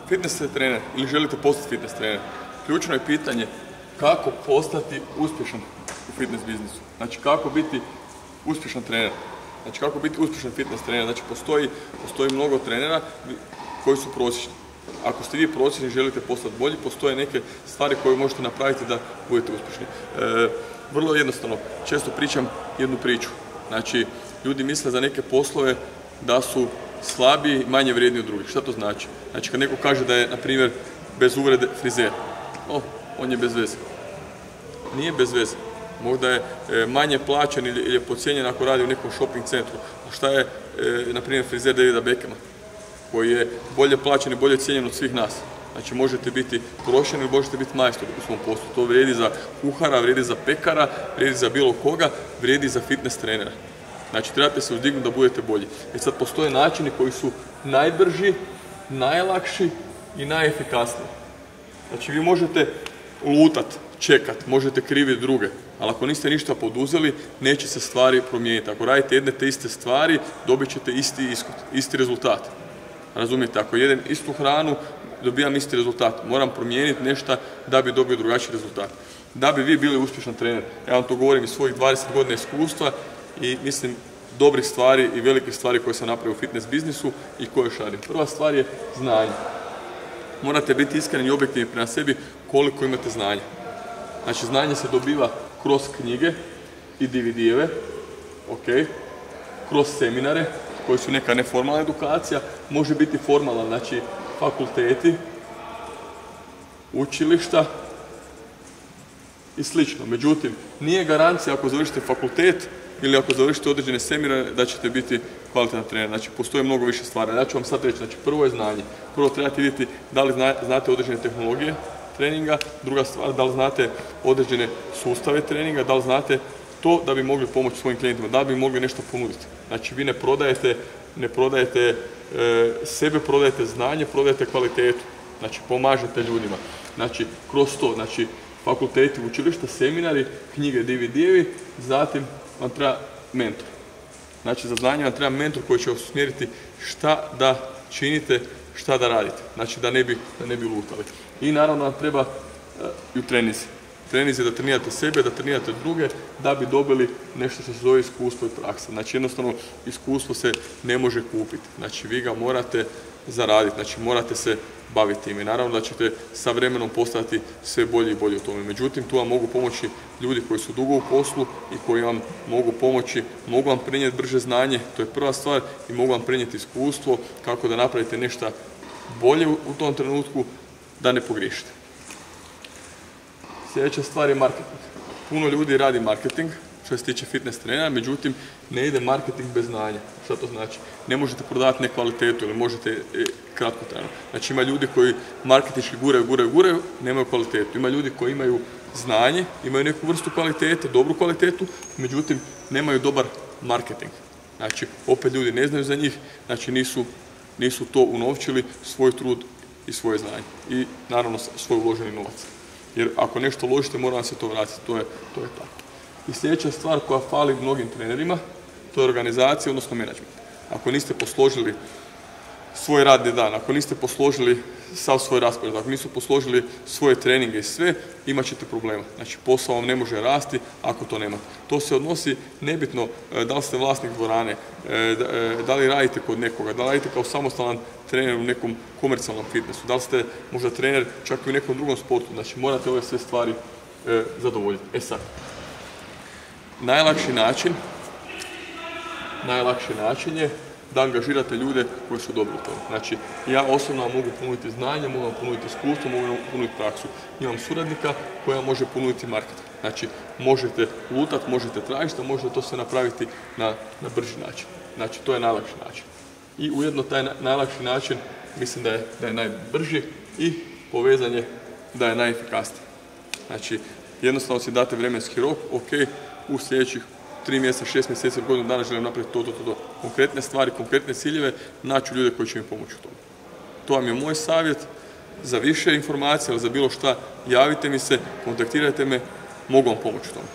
fitness trener ili želite postati fitness trener, ključno je pitanje kako postati uspješan u fitness biznisu. Znači kako biti uspješan trener. Znači kako biti uspješan fitness trener. Znači postoji mnogo trenera koji su prosječni. Ako ste vi prosječni i želite postati bolji, postoje neke stvari koje možete napraviti da budete uspješni. Vrlo jednostavno, često pričam jednu priču. Znači, ljudi misle za neke poslove da su slabiji, manje vrijedni od drugih. Šta to znači? Znači, kad neko kaže da je, na primjer, bez uvrede frizer, on je bez veze. Nije bez veze. Možda je manje plaćen ili je podcijenjen ako radi u nekom shopping centru. A šta je, na primjer, frizer Davida Beckhama, koji je bolje plaćen i bolje cijenjen od svih nas. Znači, možete biti prošen ili možete biti majstor u svom poslu. To vrijedi za kuhara, vrijedi za pekara, vrijedi za bilo koga, vrijedi za fitness trenera. Znači, trebate se uzdignuti da budete bolji. I sad postoje načini koji su najbrži, najlakši i najefikasniji. Znači, vi možete lutat, čekat, možete kriviti druge, ali ako niste ništa poduzeli, neće se stvari promijeniti. Ako radite jedne te iste stvari, dobit ćete isti ishod, isti rezultat. Razumijete, ako jedem istu hranu, dobijam isti rezultat. Moram promijeniti nešto da bi dobio drugačiji rezultat. Da bi vi bili uspješan trener, ja vam to govorim iz svojih 20 godina iskustva i mislim dobrih stvari i velikih stvari koje sam napravio u fitness biznisu i koje još radim. Prva stvar je znanje. Morate biti iskreni i objektivni prema sebi koliko imate znanja. Znači, znanje se dobiva kroz knjige i DVD-eve, kroz seminare, koji su neka neformalna edukacija, može biti formalna, znači fakulteti, učilišta i slično. Međutim, nije garancija ako završite fakultet ili ako završite određene seminare da ćete biti kvalitetan trener. Znači, postoje mnogo više stvari. Ja ću vam sad reći, znači, prvo je znanje. Prvo trebate vidjeti da li znate određene tehnologije treninga, druga stvar, da li znate određene sustave treninga, da li znate to da bi mogli pomoći svojim klijentima, da bi mogli nešto ponuditi. Znači, vi ne prodajete sebe, prodajete znanje, prodajete kvalitetu. Znači, pomažete ljudima. Znači, kroz to, znači, fakulteti, učilišta, seminari, knjige, DVD-evi, zatim vam treba mentor. Znači, za znanje vam treba mentor koji će vas usmjeriti šta da činite, šta da radite. Znači, da ne bi lutali. I naravno vam treba i u trenizi. Trenizi da trenirate sebe, da trenirate druge, da bi dobili nešto što se zove iskustvo i praksa. Znači, jednostavno, iskustvo se ne može kupiti. Znači, vi ga morate zaraditi, znači, morate se baviti tim. I naravno da ćete sa vremenom postati sve bolji i bolji u tome. Međutim, tu vam mogu pomoći ljudi koji su dugo u poslu i koji vam mogu pomoći, mogu vam prenijeti brže znanje, to je prva stvar, i mogu vam prenijeti iskustvo kako da napravite nešto bolje u tom trenutku, da ne pogriješite. Sljedeća stvar je marketing. Puno ljudi radi marketing, što se tiče fitness trenera, međutim, ne ide marketing bez znanja. Šta to znači? Ne možete prodavati nekvalitetu ili možete kratkotrajno. Znači, ima ljudi koji marketinški guraju, nemaju kvalitetu. Ima ljudi koji imaju znanje, imaju neku vrstu kvalitete, dobru kvalitetu, međutim, nemaju dobar marketing. Znači, opet ljudi ne znaju za njih, znači nisu to unovčili, svoj trud i svoje znanje. I naravno svoj uloženi novac. Jer ako nešto uložite, mora vam se to vratiti. To je tako. I sljedeća stvar koja fali mnogim trenerima, to je organizacija, odnosno menadžment. Ako niste posložili svoj radni dan, ako niste posložili sav svoj raspored, ako nisu posložili svoje treninge i sve, imat ćete problema. Znači, posao vam ne može rasti ako to nemate. To se odnosi nebitno da li ste vlasnik dvorane, da li radite kod nekoga, da li radite kao samostalan trener u nekom komercijalnom fitnessu, da li ste možda trener čak i u nekom drugom sportu. Znači, morate ove sve stvari zadovoljiti. Sad, najlakši način je da angažirate ljude koji su dobri u tome. Znači, ja osobno vam mogu ponuditi znanje, mogu vam ponuditi iskustvo, mogu vam ponuditi praksu. Imam suradnika koja može ponuditi marketing. Znači, možete lutati, možete tražiti, a možete to sve napraviti na brži način. Znači, to je najlakši način. I ujedno taj najlakši način mislim da je najbrži i povezanje da je najefikasniji. Znači, jednostavno si date vremenski rok, u sljedećih 3 mjeseca, 6 mjeseci, godinu dana želim napraviti to. Konkretne stvari, konkretne ciljeve, naći ljude koji će mi pomoći u tome. To vam je moj savjet. Za više informacija ili za bilo šta, javite mi se, kontaktirajte me, mogu vam pomoći u tome.